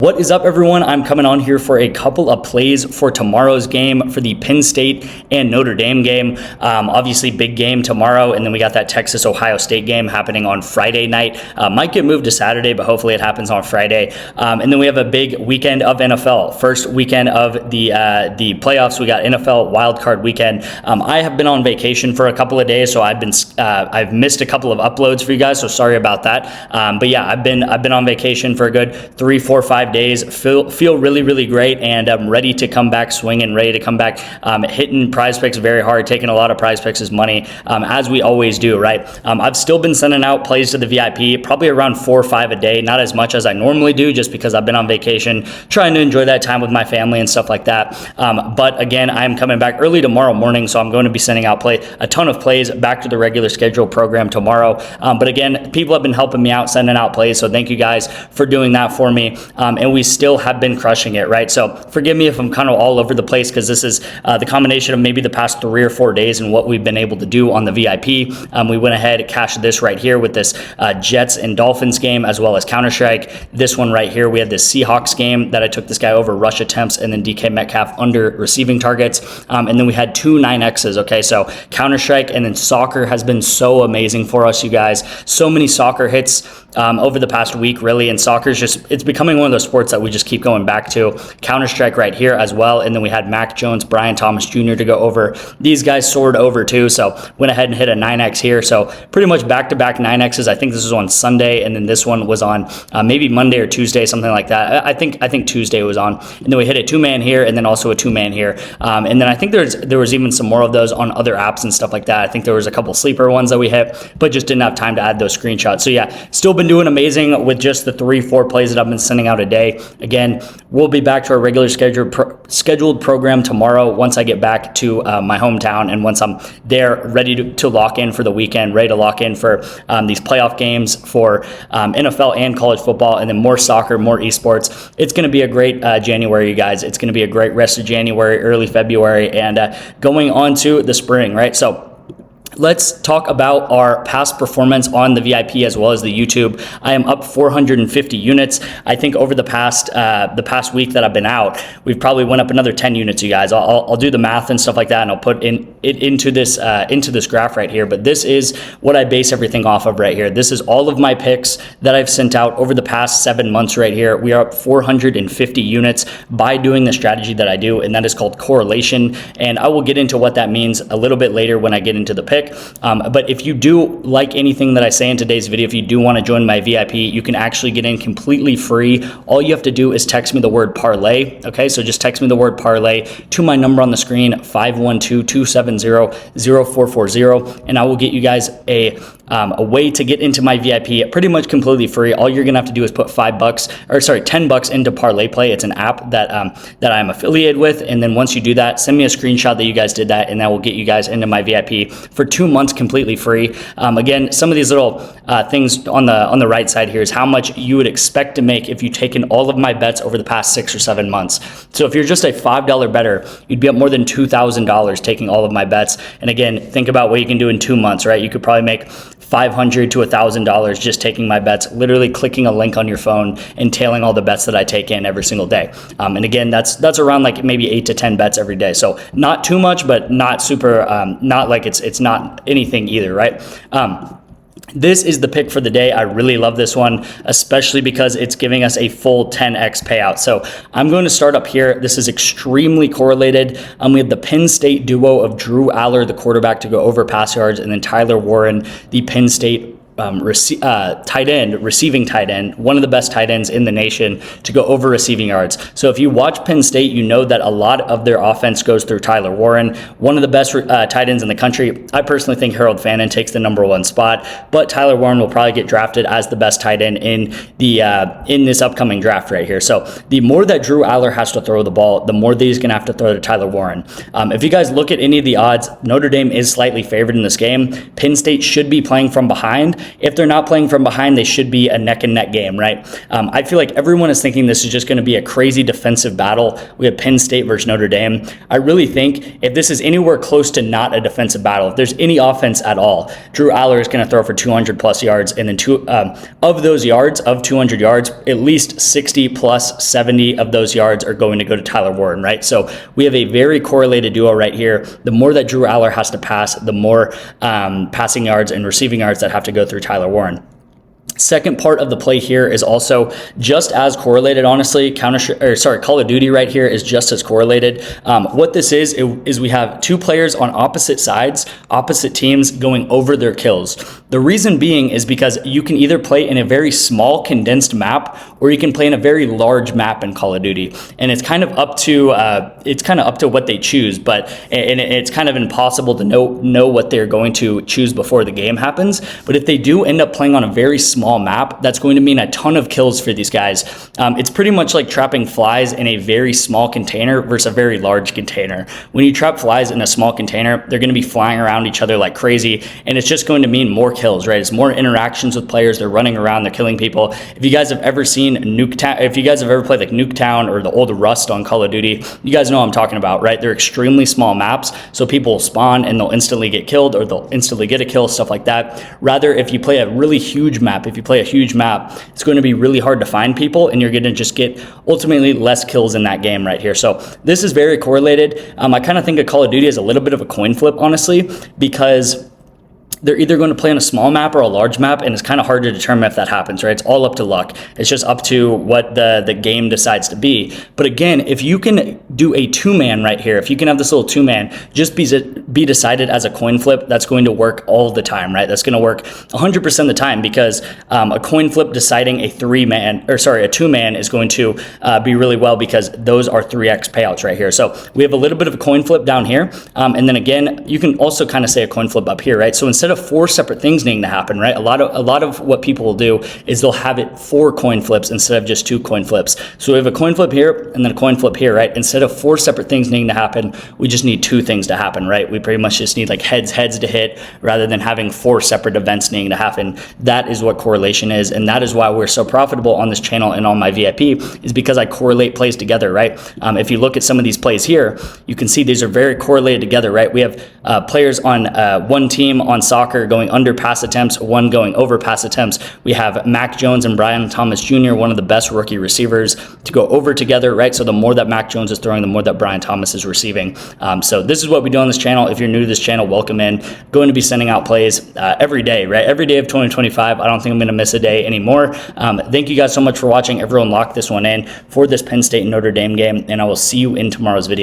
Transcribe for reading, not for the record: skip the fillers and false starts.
What is up, everyone? I'm coming on here for a couple of plays for tomorrow's game for the Penn State and Notre Dame game. Obviously, big game tomorrow, and then we got that Texas-Ohio State game happening on Friday night. Might get moved to Saturday, but hopefully it happens on Friday. And then we have a big weekend of NFL. First weekend of the playoffs. We got NFL wildcard weekend. I have been on vacation for a couple of days, so I've missed a couple of uploads for you guys. So sorry about that. But yeah, I've been on vacation for a good 3, 4, 5 days. Feel really great, and I'm ready to come back swinging, ready to come back hitting PrizePicks very hard, taking a lot of PrizePicks' money, as we always do, right? I've still been sending out plays to the VIP, probably around 4 or 5 a day, not as much as I normally do, just because I've been on vacation, trying to enjoy that time with my family and stuff like that. But again, I'm coming back early tomorrow morning, so I'm going to be sending out a ton of plays back to the regular schedule program tomorrow. But again, people have been helping me out, sending out plays, so thank you guys for doing that for me. And we still have been crushing it, right? So forgive me if I'm kind of all over the place, because this is the combination of maybe the past 3 or 4 days and what we've been able to do on the VIP. We went ahead and cashed this right here with this Jets and Dolphins game, as well as Counter-Strike. This one right here, we had this Seahawks game that I took this guy over rush attempts and then DK Metcalf under receiving targets. And then we had 2 9Xs, okay? So Counter-Strike and then soccer has been so amazing for us, you guys. So many soccer hits over the past week, really, and soccer is just, it's becoming one of those sports that we just keep going back to. Counter-Strike right here as well, and then we had Mac Jones, Brian Thomas Jr. to go over. These guys soared over too, so went ahead and hit a 9X here. So pretty much back-to-back 9Xs. I think this was on Sunday, and then this one was on maybe Monday or Tuesday, something like that. I think Tuesday was on, and then we hit a 2-man here, and then also a 2-man here. And then I think there was even some more of those on other apps and stuff like that. I think there was a couple sleeper ones that we hit, but just didn't have time to add those screenshots. So yeah, still been doing amazing with just the 3-4 plays that I've been sending out a day. Again, we'll be back to our regular scheduled program tomorrow once I get back to my hometown, and once I'm there ready to lock in for the weekend, ready to lock in for these playoff games for NFL and college football, and then more soccer, more esports. It's going to be a great January, you guys. It's going to be a great rest of January, early February, and going on to the spring, right? So let's talk about our past performance on the VIP as well as the YouTube. I am up 450 units. I think over the past week that I've been out, we've probably went up another 10 units, you guys. I'll do the math and stuff like that, and I'll put into this graph right here. But this is what I base everything off of right here. This is all of my picks that I've sent out over the past 7 months right here. We are up 450 units by doing the strategy that I do, and that is called correlation. And I will get into what that means a little bit later when I get into the pick. But if you do like anything that I say in today's video, if you do want to join my VIP, you can actually get in completely free. All you have to do is text me the word parlay. Okay, so just text me the word parlay to my number on the screen, 512-270-0440, and I will get you guys a way to get into my VIP pretty much completely free. All you're gonna have to do is put $10 into Parlay Play. It's an app that I'm affiliated with, and then once you do that, send me a screenshot that you guys did that, and that will get you guys into my VIP for 2 months completely free. Again, some of these little things on the right side here is how much you would expect to make if you taken all of my bets over the past 6 or 7 months. So if you're just a $5 bettor, you'd be up more than $2,000 taking all of my bets. And again, think about what you can do in 2 months, right? You could probably make $500 to $1,000 just taking my bets, literally clicking a link on your phone and tailing all the bets that I take in every single day. And again, that's around like maybe 8 to 10 bets every day. So not too much, but not super, not like it's not anything either, right? This is the pick for the day. I really love this one, especially because it's giving us a full 10x payout. So I'm going to start up here. This is extremely correlated. We have the Penn State duo of Drew Aller, the quarterback, to go over pass yards, and then Tyler Warren, the Penn State receiving tight end, one of the best tight ends in the nation, to go over receiving yards. So if you watch Penn State, you know that a lot of their offense goes through Tyler Warren, one of the best tight ends in the country. I personally think Harold Fannin takes the #1 spot, but Tyler Warren will probably get drafted as the best tight end in this upcoming draft right here. So the more that Drew Aller has to throw the ball, the more that he's going to have to throw to Tyler Warren. If you guys look at any of the odds, Notre Dame is slightly favored in this game. Penn State should be playing from behind, if they're not playing from behind, they should be a neck and neck game, right? I feel like everyone is thinking this is just going to be a crazy defensive battle. We have Penn State versus Notre Dame. I really think if this is anywhere close to not a defensive battle, if there's any offense at all, Drew Aller is going to throw for 200 plus yards, and then of those yards, of 200 yards, at least 60 plus 70 of those yards are going to go to Tyler Warren, right? So we have a very correlated duo right here. The more that Drew Aller has to pass, the more passing yards and receiving yards that have to go through Tyler Warren. Second part of the play here is also just as correlated, honestly. Call of Duty right here is just as correlated. What this is we have two players on opposite sides, opposite teams going over their kills. The reason being is because you can either play in a very small condensed map or you can play in a very large map in Call of Duty, and it's kind of up to what they choose. But it's kind of impossible to know what they're going to choose before the game happens. But if they do end up playing on a very small map, that's going to mean a ton of kills for these guys. It's pretty much like trapping flies in a very small container versus a very large container. When you trap flies in a small container, they're going to be flying around each other like crazy, and it's just going to mean more kills, right? It's more interactions with players. They're running around, they're killing people. If you guys have ever seen Nuketown, if you guys have ever played like Nuketown or the old Rust on Call of Duty, you guys know what I'm talking about, right? They're extremely small maps, so people will spawn and they'll instantly get killed or they'll instantly get a kill, stuff like that. Rather, if you play a really huge map, if you play a huge map, it's going to be really hard to find people, and you're going to just get ultimately less kills in that game right here. So this is very correlated. I kind of think of Call of Duty as a little bit of a coin flip, honestly, because they're either going to play on a small map or a large map, and it's kind of hard to determine if that happens, right? It's all up to luck. It's just up to what the game decides to be. But again, if you can do a two-man right here, if you can have this little two-man just be decided as a coin flip, that's going to work all the time, right? That's going to work 100% of the time, because a coin flip deciding a two-man is going to be really well, because those are 3x payouts right here. So we have a little bit of a coin flip down here, and then again, you can also kind of say a coin flip up here, right? So instead of 4 separate things needing to happen, right? A lot of what people will do is they'll have it 4 coin flips instead of just 2 coin flips. So we have a coin flip here and then a coin flip here, right? Instead of 4 separate things needing to happen, we just need 2 things to happen, right? We pretty much just need like heads to hit rather than having 4 separate events needing to happen. That is what correlation is, and that is why we're so profitable on this channel and on my VIP, is because I correlate plays together, right? If you look at some of these plays here, you can see these are very correlated together, right? We have players on one team on soccer going under pass attempts, one going over pass attempts. We have Mac Jones and Brian Thomas Jr., one of the best rookie receivers, to go over together, right? So the more that Mac Jones is throwing, the more that Brian Thomas is receiving. So this is what we do on this channel. If you're new to this channel, welcome in. Going to be sending out plays every day, right? Every day of 2025. I don't think I'm going to miss a day anymore. Thank you guys so much for watching. Everyone lock this one in for this Penn State and Notre Dame game, and I will see you in tomorrow's video.